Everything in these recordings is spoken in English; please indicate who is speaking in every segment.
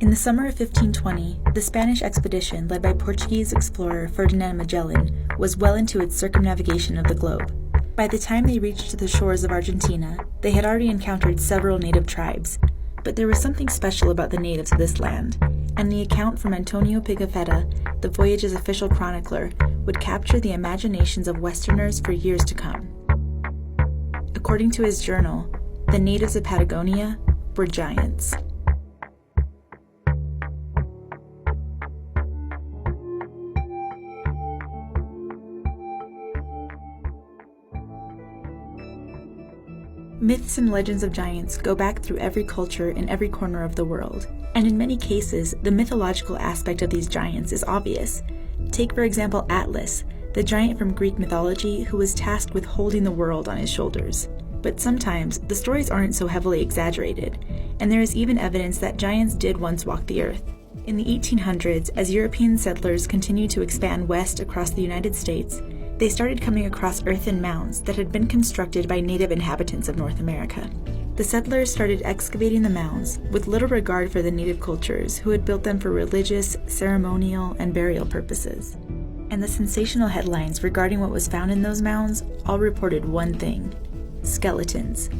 Speaker 1: In the summer of 1520, the Spanish expedition led by Portuguese explorer Ferdinand Magellan was well into its circumnavigation of the globe. By the time they reached the shores of Argentina, they had already encountered several native tribes, but there was something special about the natives of this land, and the account from Antonio Pigafetta, the voyage's official chronicler, would capture the imaginations of Westerners for years to come. According to his journal, the natives of Patagonia were giants. Myths and legends of giants go back through every culture in every corner of the world, and in many cases, the mythological aspect of these giants is obvious. Take, for example, Atlas, the giant from Greek mythology who was tasked with holding the world on his shoulders. But sometimes, the stories aren't so heavily exaggerated, and there is even evidence that giants did once walk the earth. In the 1800s, as European settlers continued to expand west across the United States, they started coming across earthen mounds that had been constructed by native inhabitants of North America. The settlers started excavating the mounds with little regard for the native cultures who had built them for religious, ceremonial, and burial purposes. And the sensational headlines regarding what was found in those mounds all reported one thing: skeletons.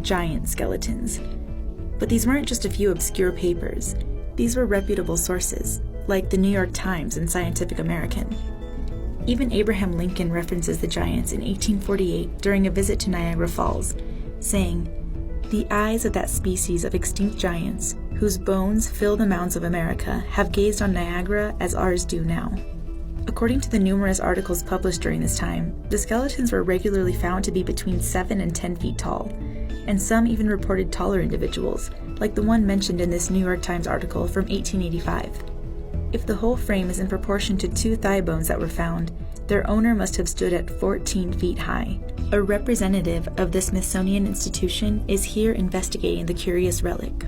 Speaker 1: Giant skeletons. But these weren't just a few obscure papers. These were reputable sources, like the New York Times and Scientific American. Even Abraham Lincoln references the giants in 1848 during a visit to Niagara Falls, saying, "The eyes of that species of extinct giants, whose bones fill the mounds of America, have gazed on Niagara as ours do now." According to the numerous articles published during this time, the skeletons were regularly found to be between 7 and 10 feet tall, and some even reported taller individuals, like the one mentioned in this New York Times article from 1885. If the whole frame is in proportion to 2 thigh bones that were found, their owner must have stood at 14 feet high. A representative of the Smithsonian Institution is here investigating the curious relic.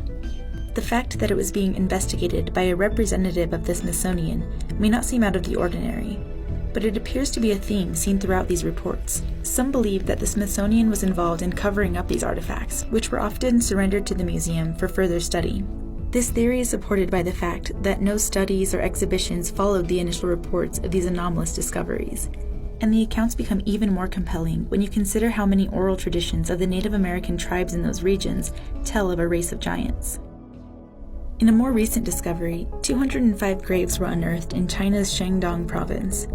Speaker 1: The fact that it was being investigated by a representative of the Smithsonian may not seem out of the ordinary, but it appears to be a theme seen throughout these reports. Some believe that the Smithsonian was involved in covering up these artifacts, which were often surrendered to the museum for further study. This theory is supported by the fact that no studies or exhibitions followed the initial reports of these anomalous discoveries, and the accounts become even more compelling when you consider how many oral traditions of the Native American tribes in those regions tell of a race of giants. In a more recent discovery, 205 graves were unearthed in China's Shandong province.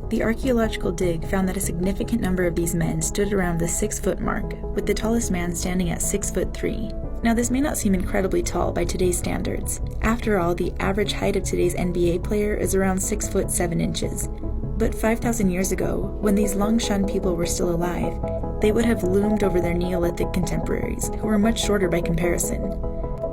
Speaker 1: The archaeological dig found that a significant number of these men stood around the 6-foot mark, with the tallest man standing at 6'3". Now, this may not seem incredibly tall by today's standards. After all, the average height of today's NBA player is around 6'7". But 5,000 years ago, when these Longshan people were still alive, they would have loomed over their Neolithic contemporaries, who were much shorter by comparison.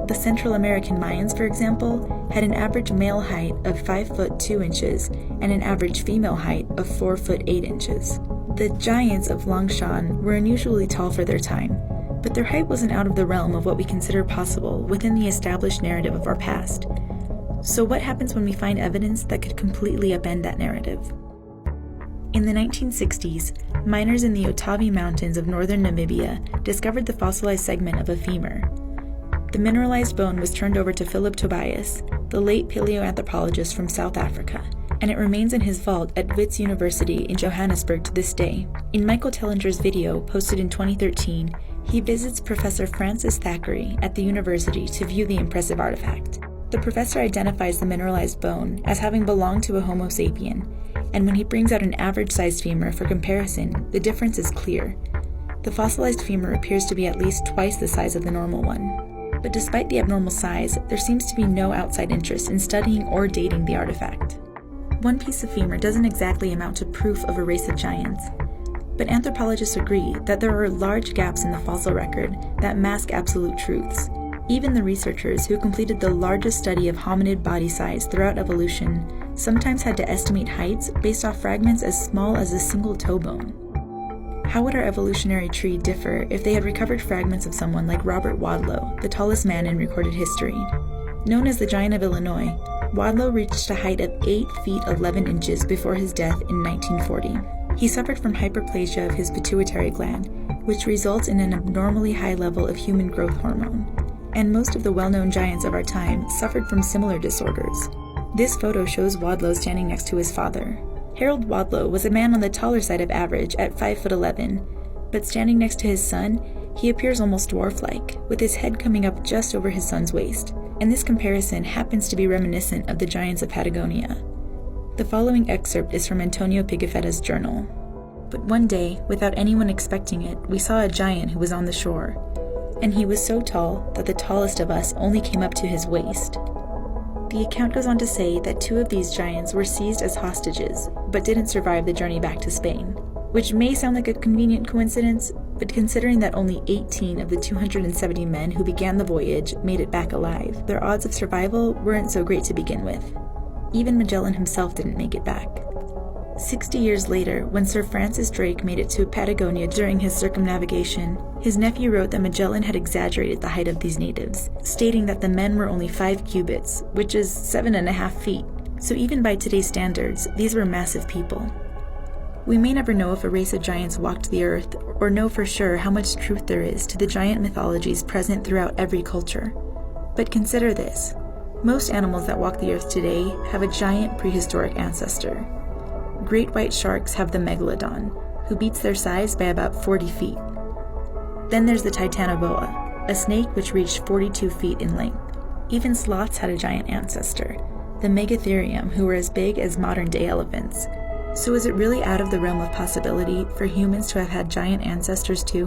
Speaker 1: The Central American Mayans, for example, had an average male height of 5'2" and an average female height of 4'8". The giants of Longshan were unusually tall for their time, but their height wasn't out of the realm of what we consider possible within the established narrative of our past. So what happens when we find evidence that could completely upend that narrative? In the 1960s, miners in the Otavi Mountains of northern Namibia discovered the fossilized segment of a femur. The mineralized bone was turned over to Philip Tobias, the late paleoanthropologist from South Africa, and it remains in his vault at Wits University in Johannesburg to this day. In Michael Tellinger's video, posted in 2013, he visits Professor Francis Thackeray at the university to view the impressive artifact. The professor identifies the mineralized bone as having belonged to a Homo sapien, and when he brings out an average-sized femur for comparison, the difference is clear. The fossilized femur appears to be at least twice the size of the normal one. But despite the abnormal size, there seems to be no outside interest in studying or dating the artifact. One piece of femur doesn't exactly amount to proof of a race of giants, but anthropologists agree that there are large gaps in the fossil record that mask absolute truths. Even the researchers who completed the largest study of hominid body size throughout evolution sometimes had to estimate heights based off fragments as small as a single toe bone. How would our evolutionary tree differ if they had recovered fragments of someone like Robert Wadlow, the tallest man in recorded history? Known as the Giant of Illinois, Wadlow reached a height of 8 feet 11 inches before his death in 1940. He suffered from hyperplasia of his pituitary gland, which results in an abnormally high level of human growth hormone, and most of the well-known giants of our time suffered from similar disorders. This photo shows Wadlow standing next to his father. Harold Wadlow was a man on the taller side of average at 5'11", but standing next to his son, he appears almost dwarf-like, with his head coming up just over his son's waist, and this comparison happens to be reminiscent of the giants of Patagonia. The following excerpt is from Antonio Pigafetta's journal. But one day, without anyone expecting it, we saw a giant who was on the shore, and he was so tall that the tallest of us only came up to his waist. The account goes on to say that 2 of these giants were seized as hostages, but didn't survive the journey back to Spain, which may sound like a convenient coincidence, but considering that only 18 of the 270 men who began the voyage made it back alive, their odds of survival weren't so great to begin with. Even Magellan himself didn't make it back. 60 years later, when Sir Francis Drake made it to Patagonia during his circumnavigation, his nephew wrote that Magellan had exaggerated the height of these natives, stating that the men were only 5 cubits, which is 7.5 feet. So even by today's standards, these were massive people. We may never know if a race of giants walked the earth, or know for sure how much truth there is to the giant mythologies present throughout every culture. But consider this. Most animals that walk the earth today have a giant prehistoric ancestor. Great white sharks have the megalodon, who beats their size by about 40 feet. Then there's the titanoboa, a snake which reached 42 feet in length. Even sloths had a giant ancestor, the megatherium, who were as big as modern-day elephants. So is it really out of the realm of possibility for humans to have had giant ancestors too?